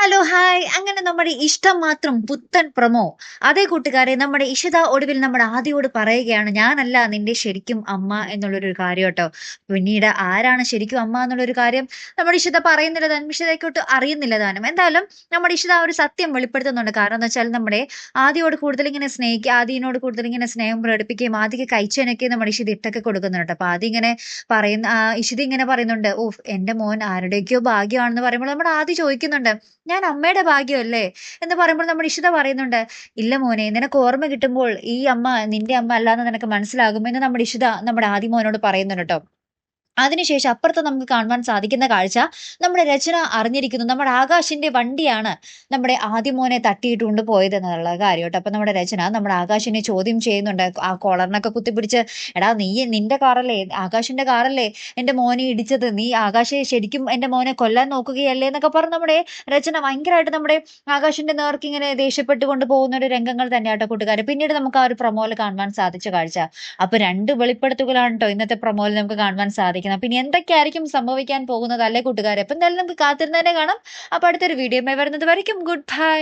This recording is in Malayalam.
ഹലോ ഹായ് അങ്ങനെ നമ്മുടെ ഇഷ്ടം മാത്രം പുത്തൻ പ്രൊമോ. അതേ കൂട്ടുകാരെ, നമ്മുടെ ഇഷിത ഒടുവിൽ നമ്മുടെ ആദിയോട് പറയുകയാണ്, ഞാനല്ല നിന്റെ ശരിക്കും അമ്മ എന്നുള്ളൊരു കാര്യം കേട്ടോ. പിന്നീട് ആരാണ് ശരിക്കും അമ്മ എന്നുള്ളൊരു കാര്യം നമ്മുടെ ഇഷിത പറയുന്നില്ല താനും, ഇഷിതയ്ക്കൊട്ട് അറിയുന്നില്ല താനും. എന്തായാലും നമ്മുടെ ഇഷിത ആ ഒരു സത്യം വെളിപ്പെടുത്തുന്നുണ്ട്. കാരണം എന്ന് വെച്ചാൽ നമ്മുടെ ആദിയോട് കൂടുതൽ ഇങ്ങനെ സ്നേഹിക്കുക, ആദിയോട് കൂടുതൽ ഇങ്ങനെ സ്നേഹം പ്രകടിപ്പിക്കുകയും ആദ്യമൊക്കെ കഴിച്ചതിനൊക്കെ നമ്മുടെ ഇഷിത ഇട്ടൊക്കെ കൊടുക്കുന്നുണ്ട്. അപ്പൊ ആദ്യം ഇങ്ങനെ പറയുന്ന ഇഷിത ഇങ്ങനെ പറയുന്നുണ്ട്, ഓഫ് എന്റെ മോൻ ആരുടെയൊക്കെയോ ഭാഗ്യമാണെന്ന് പറയുമ്പോൾ നമ്മുടെ ആദ്യം ചോദിക്കുന്നുണ്ട്, ഞാൻ അമ്മയുടെ ഭാഗ്യമല്ലേ എന്ന് പറയുമ്പോൾ നമ്മുടെ ഇഷിത പറയുന്നുണ്ട്, ഇല്ല മോനെ, നിനക്ക് ഓർമ്മ കിട്ടുമ്പോൾ ഈ അമ്മ നിന്റെ അമ്മ അല്ലാന്ന് നിനക്ക് മനസ്സിലാകുമെന്ന് നമ്മുടെ ഇഷിത നമ്മുടെ ആദി മോനോട് പറയുന്നുണ്ട് കേട്ടോ. അതിനുശേഷം അപ്പുറത്ത് നമുക്ക് കാണുവാൻ സാധിക്കുന്ന കാഴ്ച, നമ്മുടെ രചന അറിഞ്ഞിരിക്കുന്നു നമ്മുടെ ആകാശിന്റെ വണ്ടിയാണ് നമ്മുടെ ആദിമോനെ തട്ടിയിട്ട് കൊണ്ട് പോയത് എന്നുള്ള കാര്യം കേട്ടോ. അപ്പൊ നമ്മുടെ രചന നമ്മുടെ ആകാശിനെ ചോദ്യം ചെയ്യുന്നുണ്ട്, ആ കോളറിനൊക്കെ കുത്തിപ്പിടിച്ച്, എടാ നീ നിന്റെ കാറല്ലേ, ആകാശിന്റെ കാറല്ലേ എന്റെ മോനെ ഇടിച്ചത്, നീ ആകാശെ ശരിക്കും എന്റെ മോനെ കൊല്ലാൻ നോക്കുകയല്ലേ എന്നൊക്കെ പറഞ്ഞ് നമ്മുടെ രചന ഭയങ്കരമായിട്ട് നമ്മുടെ ആകാശിന്റെ നേർക്ക് ഇങ്ങനെ ദേഷ്യപ്പെട്ടുകൊണ്ട് പോകുന്ന ഒരു രംഗങ്ങൾ തന്നെയാട്ടോ കൂട്ടുകാരെ. പിന്നീട് നമുക്ക് ആ ഒരു പ്രൊമോയിൽ കാണുവാൻ സാധിച്ച കാഴ്ച. അപ്പൊ രണ്ട് വെളിപ്പെടുത്തുകളാണ് കേട്ടോ ഇന്നത്തെ പ്രൊമോയിൽ നമുക്ക് കാണുവാൻ സാധിക്കുന്നത്. പിന്നെ എന്തൊക്കെയായിരിക്കും സംഭവിക്കാൻ പോകുന്നത് അല്ലേ കൂട്ടുകാരെ? അപ്പൊ എന്തായാലും നമുക്ക് കാത്തിരുന്ന് തന്നെ കാണാം. അപ്പൊ അടുത്തൊരു വീഡിയോ വരുന്നത് വരയ്ക്കും ഗുഡ് ബൈ.